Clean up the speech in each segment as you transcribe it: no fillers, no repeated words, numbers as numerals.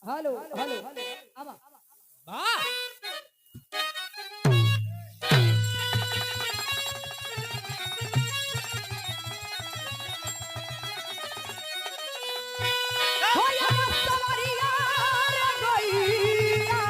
Hello hello अब वाह होया सवरिया रे गइया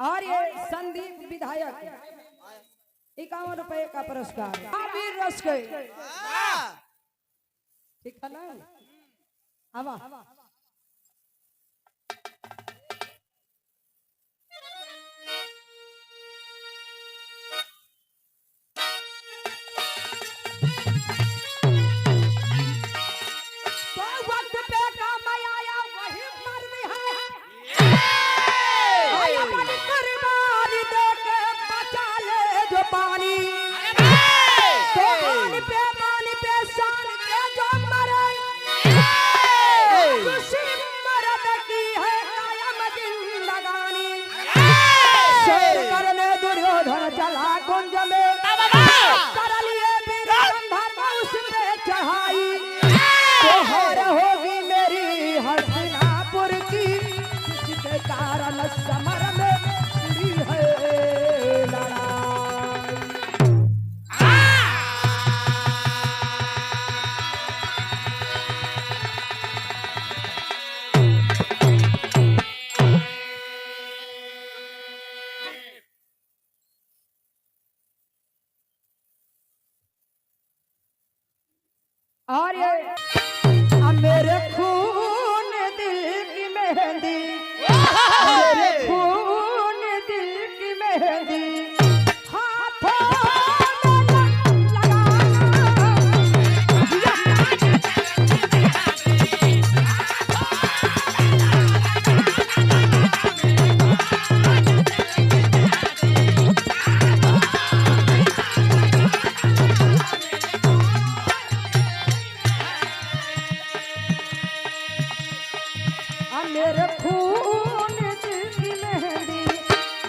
और ये संदीप विधायक 51 रुपए का पुरस्कार आबिर रस के ठीक है ना आवा तो वक्त पे काम आया वही मर्द है आया बड़ी कुर्बानी दे के बचा ले जो पानी तो पानी पे शान के जो मरे खुशी मर्द की है कायम जिंदगानी शेर करने दुर्योधन चला कुंज में कर लिए वीर गंधर्व उस पे चढ़ाई तो हार होगी मेरी हस्तिनापुर की जिसके कारण समर में हुई है लड़ाई और ये अब मेरे खून दिल की मेहंदी मेरे खून दिल की मेहंदी हाथों में लगाना अब मेरे खून दिल की मेहंदी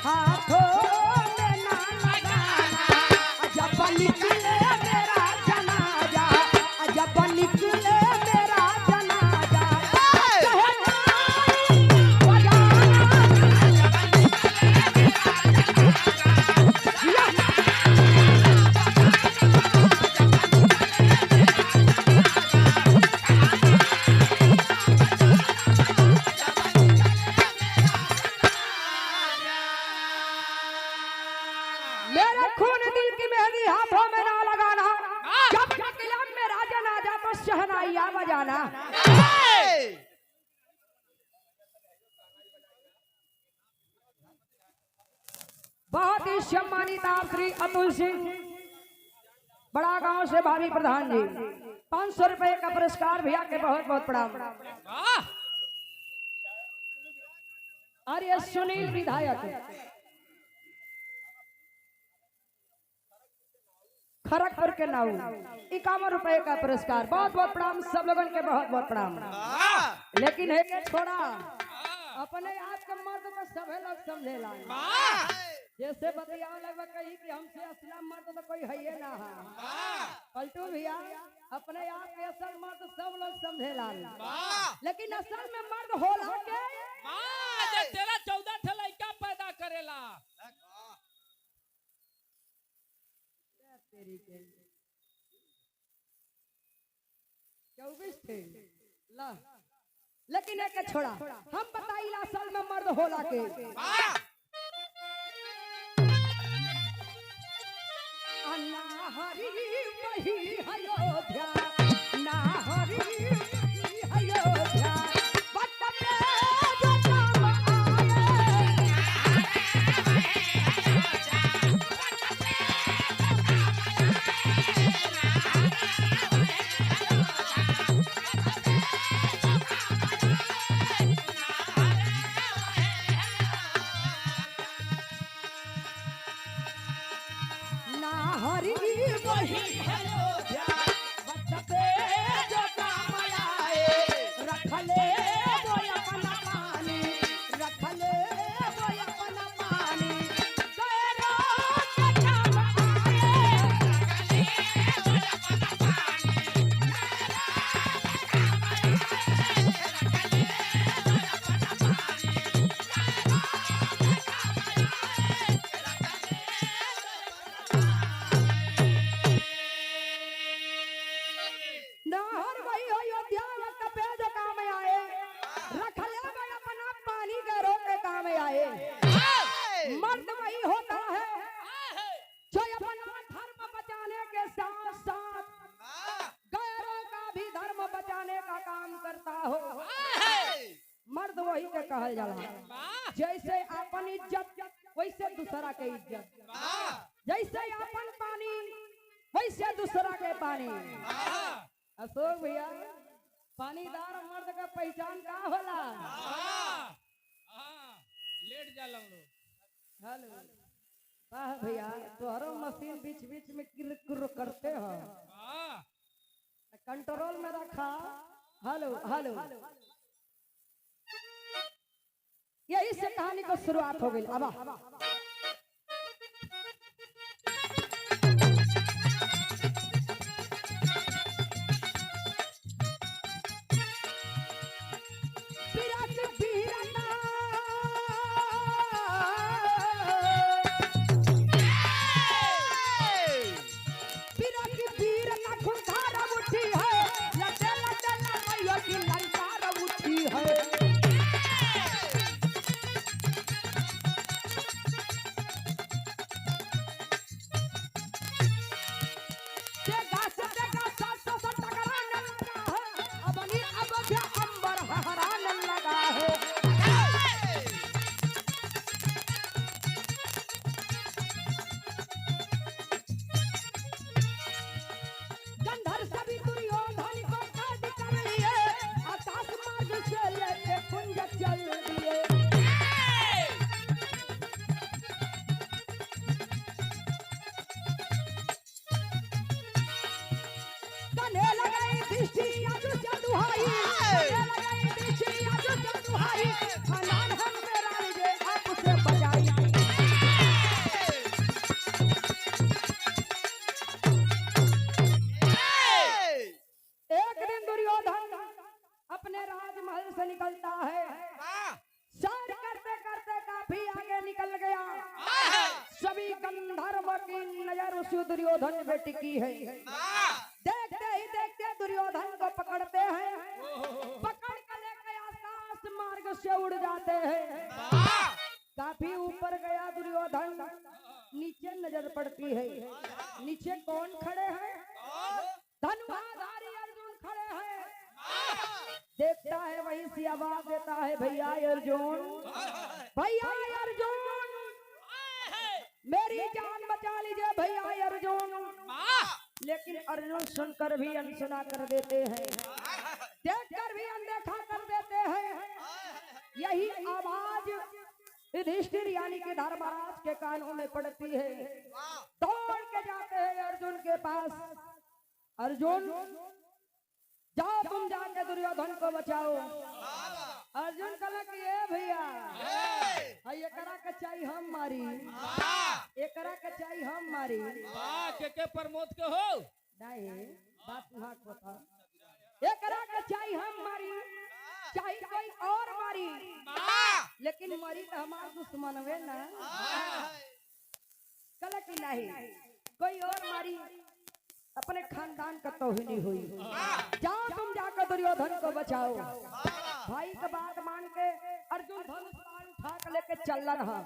हाथों में ना लगाना जब निकले मेरा जनाजा जब निकले मेरा जनाजा मेरे खून दिल की मेहंदी हाथों में ना लगाना जब निकला मेरा जनाजा तो शहनाइया बजाना बहुत ही सम्मानित आप श्री अतुल सिंह बड़ा गांव से भावी प्रधान जी 500 रुपए का पुरस्कार भैया के बहुत बहुत प्रणाम वाह और ये सुनील विधायक खड़गपुर के नाऊ 51 रुपए का पुरस्कार बहुत बहुत प्रणाम सब लोगों के बहुत बहुत प्रणाम लेकिन है कि छोड़ा अपने आप के मर्द को सभी लोग समझेला जैसे बतिया लगा कही कि हमसे असला मर्द तो कोई है ही ना है पलटू भैया अपने आप के असल मर्द सब लोग समझेला लेकिन असल में मर्द होला के जे तेरा 14 ठे लड़का पैदा करेला तेरी के 24 थे ला लेकिन एक छोड़ा हम बताइला असल में मर्द होला के अन्ना हरी वही अयोध्या ना हरी वही अयोध्या बट पे जो काम आए हरी वही अयोध्या बचते जो काम आए रखले वो अपना पानी रखले वो अपना पानी गैरों के काम आए नहर वही अयोध्या कपे जो काम आए रखले वो अपना पानी गैरों के काम आए मर्द वही होता है जो अपना धर्म बचाने के साथ साथ गैरों का भी धर्म बचाने का काम करता हो मर्द वही के कहल जाला जैसे अपन इज्जत वैसे दूसरा के इज्जत जैसे अपन पानी वैसे दूसरा के पानी अशोक भैया पानीदार मर्द का पहचान का होला लेट जा लोग हेलो वाह भैया तोहरो मशीन बीच बीच में किर किर करते हो कंट्रोल में रखा हेलो हेलो यही से कहानी को शुरुआत हो गई अब दुर्योधन पे टिकी है देखते ही देखते दुर्योधन को पकड़ते हैं पकड़ कर लेकर आकाश मार्ग से उड़ जाते हैं काफी ऊपर गया दुर्योधन नीचे नजर पड़ती है नीचे कौन खड़े हैं धनुधारी अर्जुन खड़े हैं देखता है वहीं से आवाज देता है भैया अर्जुन मेरी जान बचा लीजिए भैया अर्जुन लेकिन अर्जुन सुनकर भी अनसुना कर देते हैं देखकर भी अनदेखा कर देते हैं यही आवाज युधिष्ठिर यानी कि धर्मराज के कानों में पड़ती है दौड़ के जाते हैं अर्जुन के पास अर्जुन जाओ तुम जाके दुर्योधन को बचाओ अर्जुन कहला कि ए भैया एकरा के चाहिए हम मारी एकरा के चाहिए हम मारी के प्रमोद के हो नहीं बात सुहा बता एकरा के चाहिए हम मारी चाहिए कोई और मारी लेकिन मारी तो हमारा दुश्मन वे ना कहला कि नहीं कोई और मारी अपने खानदान का तौहीनी हुई जाओ तुम जाकर दुर्योधन को बचाओ भाई का बात मान के अर्जुन धनुष बाण उठा के लेके चल रहा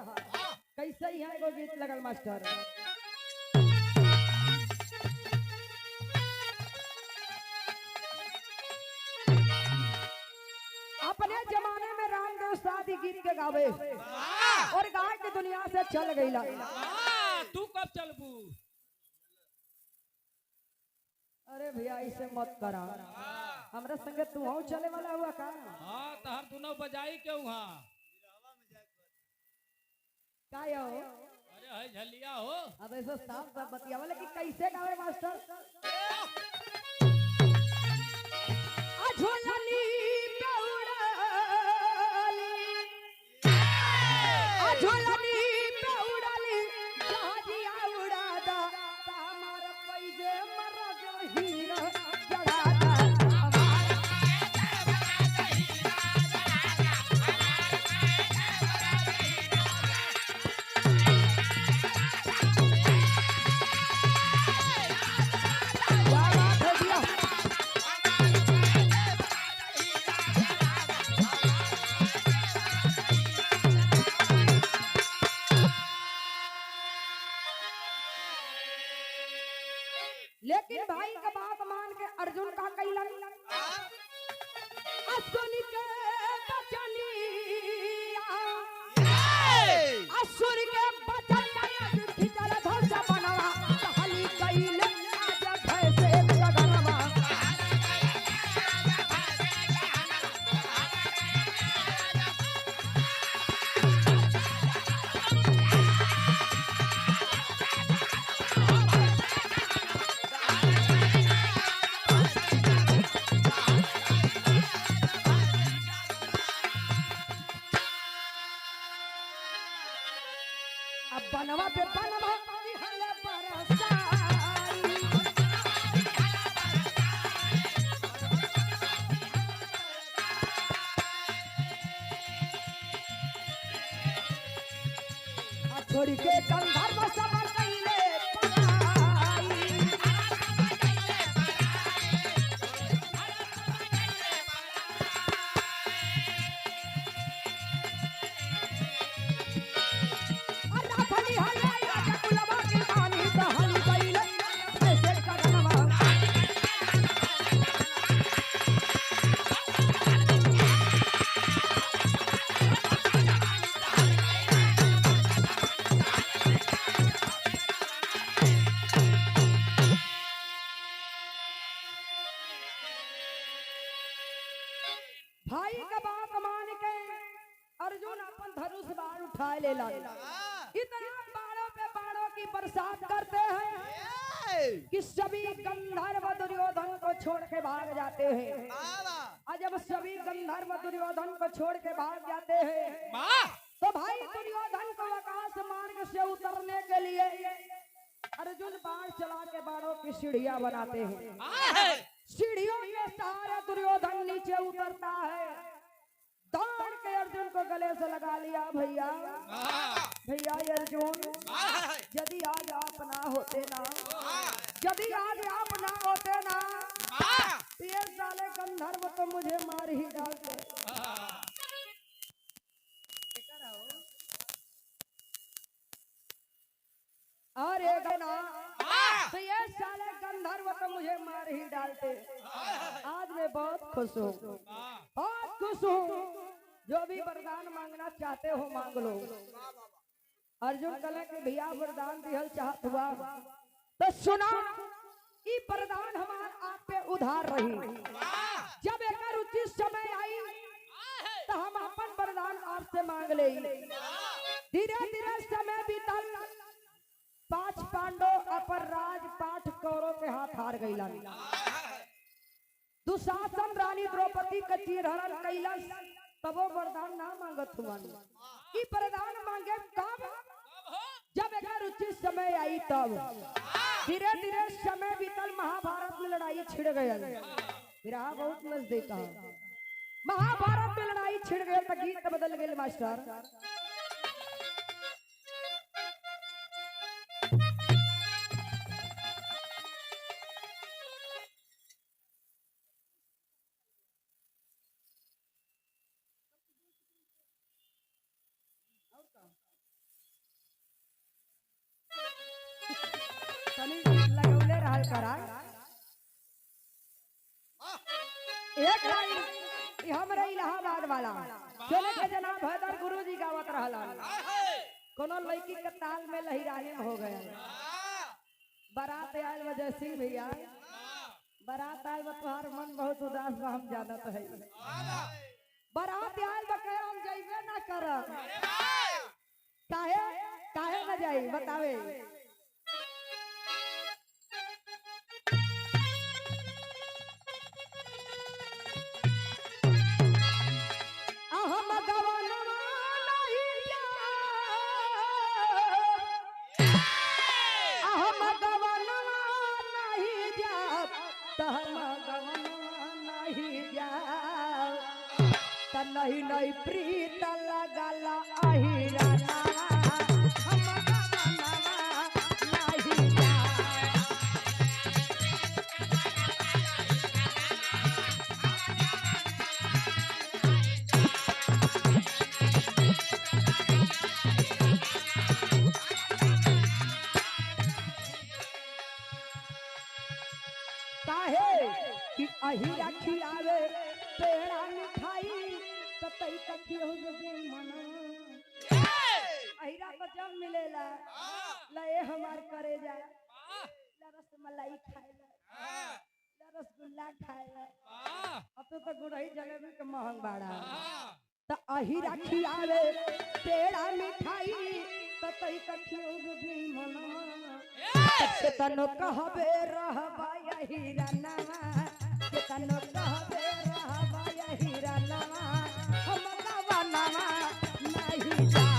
कैसे ही है वो गीत लगल मास्टर अपने जमाने में रामदेव शादी गीत के गावे और गाय की दुनिया से चल गई तू कब चलबू अरे भैया ऐसे मत करा हमरा संगे तू हो चले वाला हुआ का हाँ तो हम दोनों बजाई के वहाँ का यो अरे है झलिया हो। अब ऐसा साफ साफ बतियावा लेकिन कैसे गावे मास्टर अझोलनी पे उड़ाली अझोलनी पे उड़ाली जहाजिया उड़ादा हमारा पैजे मरा जो हीरा जड़ादा लेकिन भाई का बात मान के अर्जुन का कैलन असुर के बचनिया असुर के बचनिया खिचल धौस बनवा कहली कैल आज भैसे जगनवा अब बनवा पे बनवा हले बरसाई छोड़ी के गंधर्व सबर कैले पराई अराफली हले या कुलवा की रानी दहली कैले ऐसे करनवा भाई का बात मान के अर्जुन अपन धनुष बाण उठाए लेला इतना बाणों पे बाणों की बरसात करते हैं कि सभी गंधर्व दुर्योधन को छोड़ के भाग जाते हैं और जब सभी गंधर्व दुर्योधन को छोड़ के भाग जाते हैं तो भाई दुर्योधन को आकाश मार्ग से उतरने के लिए अर्जुन बाण चला के बाणों की सीढ़ियां बनाते हैं सीढ़ियों के सहारे दुर्योधन नीचे उतरता है दौड़ के अर्जुन को गले से लगा लिया भैया भैया अर्जुन यदि आज आप ना होते ना यदि आज आप ना होते ना तो ये साले गंधर्व तो मुझे मार ही डालते और एक ना तो ये साले गंधर्व तो मुझे मार ही डालते आज मैं बहुत खुश हूँ बहुत खुश हूँ जो भी वरदान मांगना चाहते हो मांग लो अर्जुन कले के भैया वरदान दिहल चाहत हुआ तो सुना ई वरदान हमार आप पे उधार रही जब एक उचित समय आई तो हम अपन वरदान आपसे मांग ले धीरे धीरे समय बीतल 5 पांडव अपर राज पाठ कौरव के हाथ हार गईला दुशासन रानी द्रौपदी का चीरहरण कैलस तबो वरदान ना मांगत हुआ ई वरदान मांगे कब जब एक उचित समय आई तब धीरे धीरे समय बीतल महाभारत में लड़ाई छिड़ गई मेरा बहुत नजदीक महाभारत में लड़ाई छिड़ गई तो गीत बदल गए मास्टर लगौले रहल करा एक लाइन हमरे इलाहाबाद वाला चले के जनाब हैदर गुरुजी गावत रहला कोनो लड़की के ताल में लहिराने में हो गया बारात आयल वजह सिंह भैया बारात आयल तुम्हार मन बहुत उदास बा हम जानत है बारात आयल बके हम जइबे ना करब काहे काहे न जाई बतावे। अहम गवनवा नहीं जाब, अहम गवनवा नहीं जाब, तहम गवनवा नहीं जाब, त नहीं नहीं प्रीत लगल अहिराना, हम गवनवा नहीं जाब। काहे कि अहिरा खियावे पेड़ा मिठाई तो तई कखियो बे मना। अहिरा तो जब मिलेला लए हमार करे जा ला रसमलाई खाएला ला रसगुल्ला खाएला। अब तो गुड़ई जलेबी के महंग बाड़ा। तो अहिरा खियावे पेड़ा मिठाई तो तई कखियो बे मना। तनो कहबे रहबा अहिराना, तनो कहबे रहबा अहिराना, हम गवनवा नहीं जाब।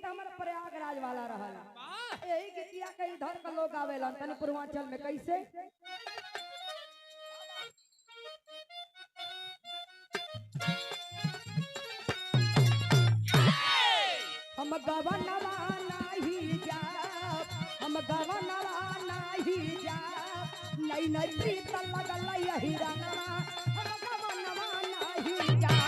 हमारा प्रयागराज वाला रहल यही गीतिया के इधर का लोग आवेला तनी पूर्वांचल में कैसे। हम गवनवा नहीं जाब, हम गवनवा नहीं जाब, नहीं नहीं प्रीत लगल अहिराना, हम गवनवा नहीं जाब।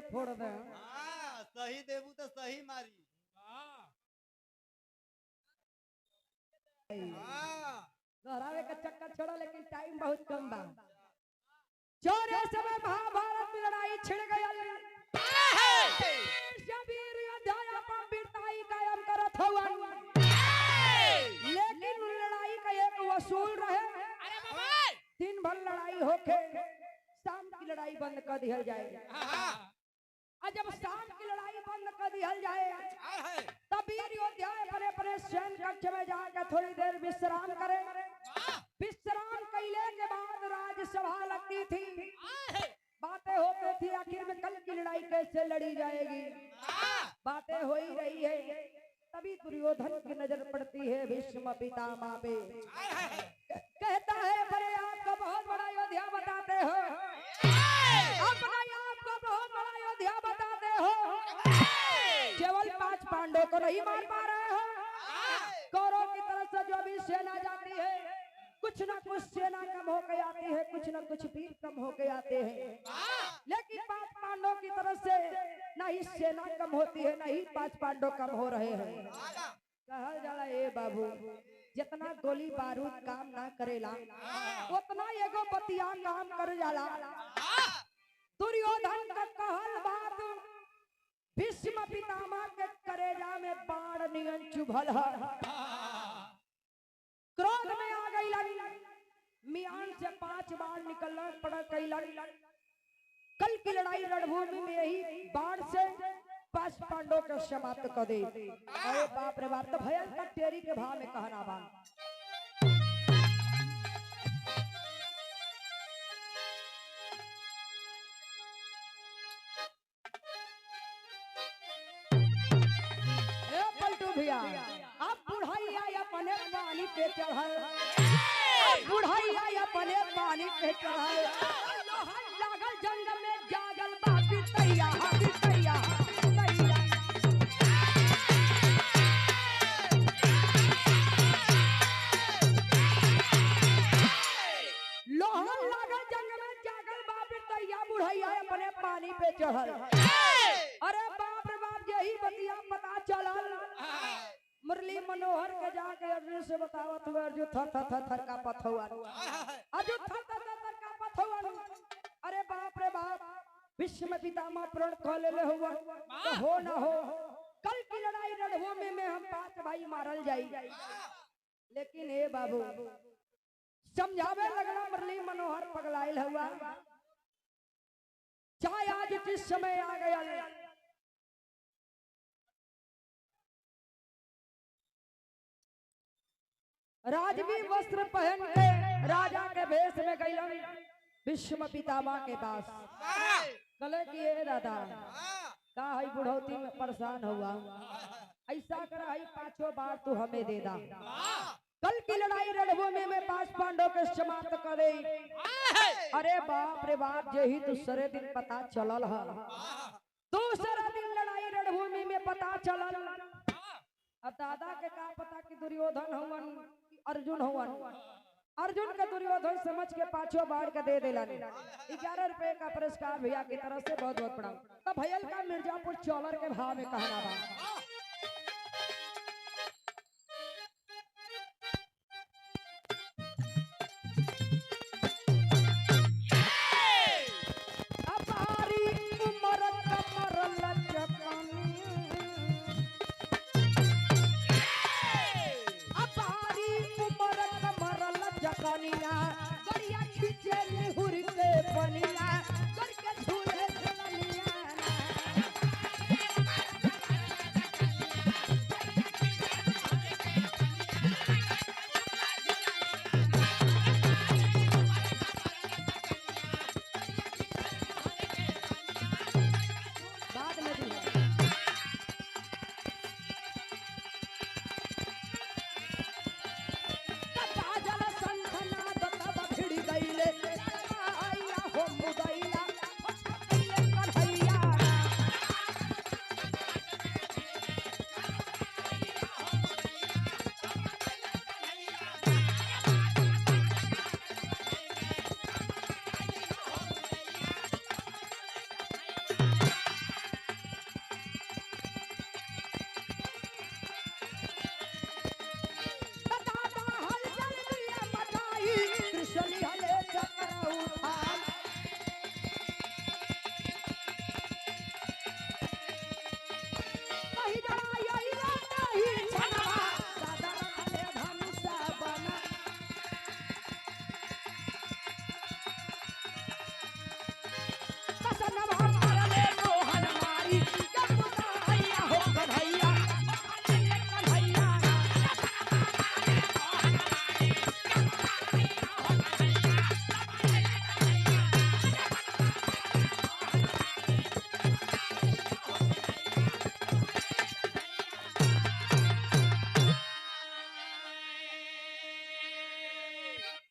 फोड़ दे सही देबू तो सही मारी। दोहरावे का चक्कर छोड़ा लेकिन टाइम बहुत कम बा। चौरे समय महाभारत में लड़ाई छिड़ गई। शबीर योद्धा पर वीरताई कायम करत हवन, लेकिन लड़ाई का एक वसूल रहे। दिन भर लड़ाई होके शाम की लड़ाई बंद कर दिया जाए। और जब शाम की लड़ाई बंद कर दिया जाए तब वीर योद्धा अपने अपने सैन्य कक्ष में जाकर थोड़ी देर विश्राम करे। विश्राम कैले के बाद राजसभा लगती थी, बातें होती थी आखिर में कल की लड़ाई कैसे लड़ी जाएगी। बातें हो ही रही है, तभी दुर्योधन की नजर पड़ती है भीष्म पितामह पे। कहता है बड़े आपको बहुत बड़ा योद्धा बताते हो, अपना आपको बहुत बड़ा योद्धा बताते हो, केवल 5 पांडवों को नहीं मार पा रहे हो। कौरव की तरफ से जो भी सेना जाती है कुछ न कुछ सेना कम होके आती है, कुछ न कुछ वीर कम होके आते हैं, लेकिन 5 पांडवों की तरफ से ना ही सेना कम होती है, ना ही 5 पांडव कम हो रहे हैं। कहल जाला ए बाबू, जितना गोली बारूद काम ना करेला उतना एगो बतिया काम कर जाला। दुर्योधन का कहल बात भीष्म पितामह के करेजा में बाण नियन चुभल है। क्रोध में आ गई, मियान से 5 बाण निकलना पड़ गई। कल की लड़ाई रणभूमि में ही बाण से 5 पांडवों को समाप्त कर दे। अरे बाप रे बाप, तो भयंकर टेरी के भाव में कहना बा। पलटू भैया, अब बुढ़ाई आई अपने पानी पे चढ़ल, बुढ़ाई अपने पानी पे चढ़ल, लागल जंग में जागल बापी तैया तैया। लोहन लागल जंग में जागल बापी तैया, बुढ़ैया अपने पानी पे चढ़ल। अरे बाप रे बाप, यही बतिया पता चलल मुरली मनोहर के जाके अर्जुन से बतावत हुए, अर्जुन थर का पथुआ, अर्जुन थर का पथुआ। अरे बाप रे बाप, भीष्म पितामह प्रण कह ले हुआ तो हो ना हो, कल की लड़ाई रणभूमि में हम 5 भाई मारल जाई। लेकिन ए बाबू समझावे लगला मुरली मनोहर पगलाइल हुआ, चाहे आज किस समय आ गया। राजवी वस्त्र पहन के राजा के भेष में गईलन भीष्म पितामह के पास। कले कि ए दादा का है बुढ़ौती में परेशान हुआ, ऐसा कर 5 बार तू हमें दे दा। कल की लड़ाई रणभूमि में 5 पांडवों के समाप्त करे। अरे बाप रे बाप, यही दूसरे दिन पता चलल है, दूसरे दिन लड़ाई रणभूमि में पता चलल। अब दादा के का पता कि दुर्योधन हुवन अर्जुन हुवन। अर्जुन के दुर्योधन समझ के 5 बाढ़ के दे दिला। 11 रुपए का पुरस्कार भैया की तरफ से बहुत बहुत प्रणाम। तब भैया का मिर्जापुर चौलर के भाव में कहना बा।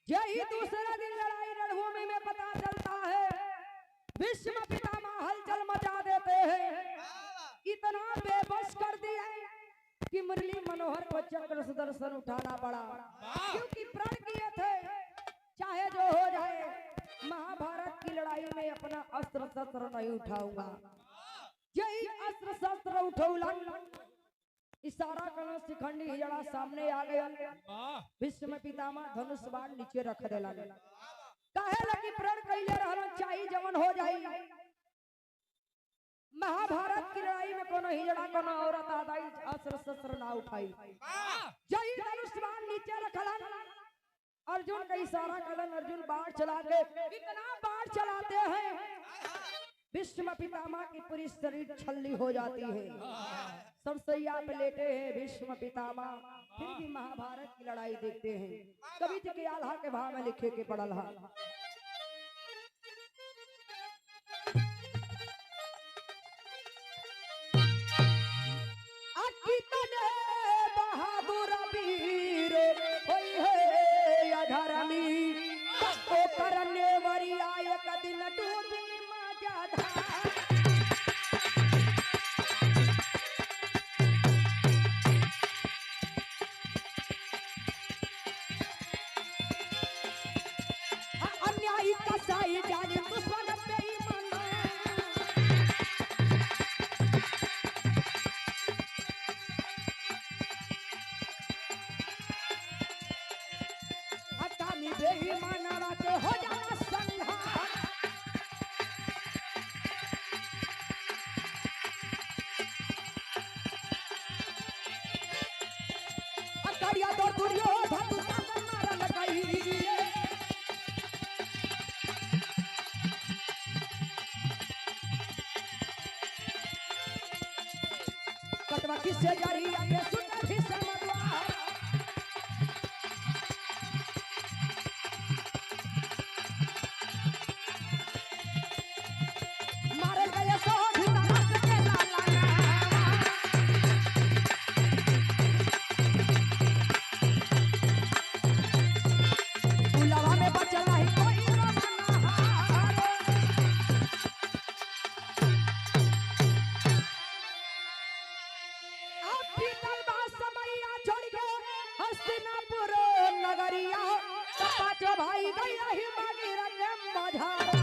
यही दूसरा दिन लड़ाई रणभूमि में पता चलता है, भीष्म पितामह हलचल मचा देते हैं, इतना बेबस कर दिया कि मुरली मनोहर को चक्र सुदर्शन उठाना पड़ा, क्योंकि प्रण किए थे चाहे जो हो जाए महाभारत की लड़ाई में अपना अस्त्र शस्त्र नहीं उठाऊंगा। यही अस्त्र शस्त्र उठौला इशारा करना शिखंडी हिजड़ा सामने आ गया वाह विश्व में पितामह धनुष बाण नीचे रख देला काहे लगी प्रण कैले रहना चाहिए जवन हो जाई महाभारत की लड़ाई में कोनो हिजड़ा कोनो औरत आदाई अस्त्र शस्त्र ना उठाई जय धनुष बाण नीचे रखला अर्जुन का इशारा करन अर्जुन बाण चला के इतना बाण चलाते हैं भीष्म पितामह की पूरी शरीर छल्ली हो जाती है सरसैया पे लेटे हैं भीष्म पितामह फिर भी महाभारत की लड़ाई देखते हैं कवि जी के आल्हा के भाव में लिखे के पड़ल हा बहादुर वीर होई है अधर्मी ओ करने वरिया एक दिन डूबी माजा धार अन्यायी कसाई जाने दुश्मन बेईमान हटामी बेईमान के हो जाना संहार अकड़िया तो दुर्योधन दुशासन मारल गई कटवा किसे जरिया पे सुन भी समझवा मारे गए सो भी तरस के लाला बुलावा में बचल नहीं कोई रवाना हार आप बीतल बा समैया छोड़ के हस्तिनापुर नगरिया पांचों भाई गया ही मांगी रंगे मझार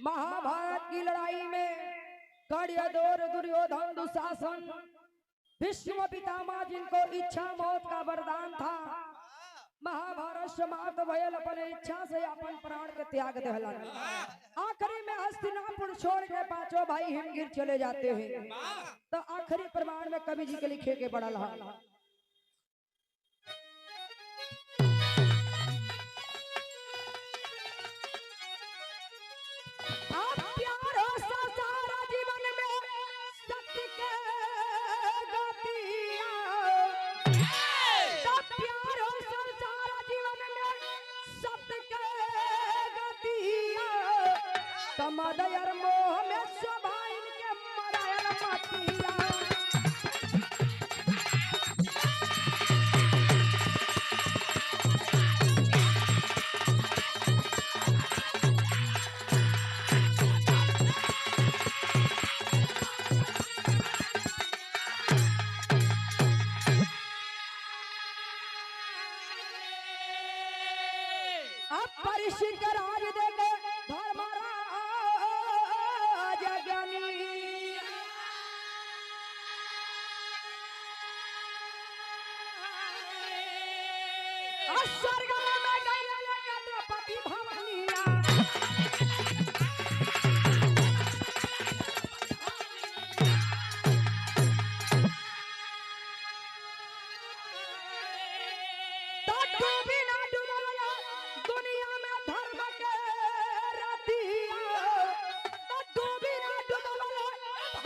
महाभारत की लड़ाई में कड़िया दौर दुर्योधन दुशासन भीष्म पितामह जिनको इच्छा मौत का वरदान था महाभारत समाप्त भयल अपने इच्छा से अपन प्राण के त्याग दहलन आखिरी में हस्तिनापुर छोड़ के पांचों भाई हिमगिर चले जाते हैं तो आखिरी प्रमाण में कवि जी के लिखे के पड़ल हा आप प्यारो सा सारा जीवन में सत्य के गतिया सब प्यारो सा सारा जीवन में सत्य के गतिया तमदयर मोह में स्वभाव के मरायल मतिया अब परिषद के राज देके धर्मराज ज्ञानी स्वर्ग में गई द्रौपदी भवानिया तो डूबी ना डूबला दुनिया में धर्म के रतिया तो डूबी ना डूबला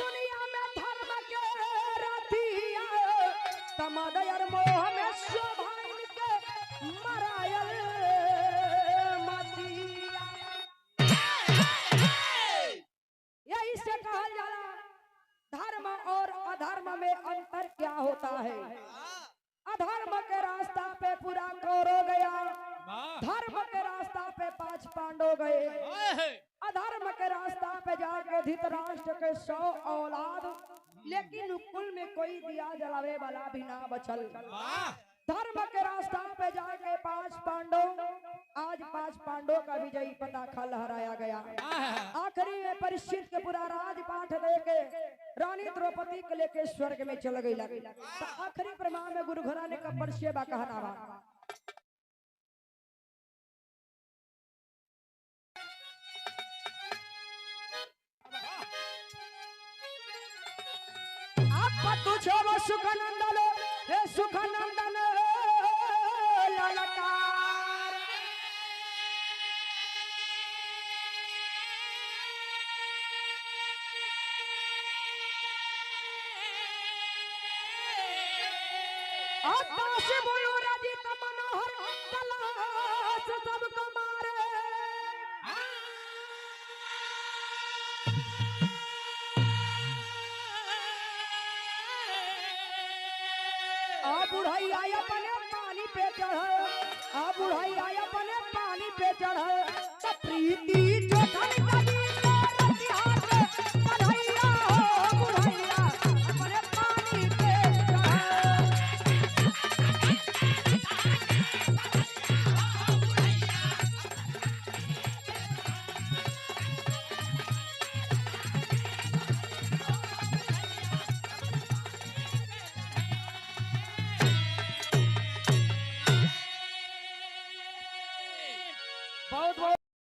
दुनिया में धर्म के रतिया तमदयर मोह में स्वभाव के मरायल मतिया यही से कहा जाला धर्म और अधर्म में अंतर क्या होता है अधर्म के रास्ता पे पूरा कौरव गया वाह धर्म के रास्ता पे 5 पांडव गए ओए अधर्म के पे जाके धृतराष्ट्र के 100 औलाद, लेकिन कुल में कोई दिया जलावे वाला भी ना बचल। धर्म के रास्ता पे जाके 5 पांडव, आज 5 पांडव का विजयी पताका लहराया गया। आखिरी में परीक्षित के पूरा राजपाठ देके रानी द्रौपदी के लेके स्वर्ग में चल गई। तो आखिरी प्रमाण में गुरु घराने का परसेवा कहना बा। तुझे वो सुखनंदन, हे सुखनंदन ललकार। आकाश बोलो रजित मनोहर कलास सबको मारे। बुढ़ाई आया अपने पानी पे चढ़, बुढ़ाई आया अपने पानी पे चढ़, प्रीति जो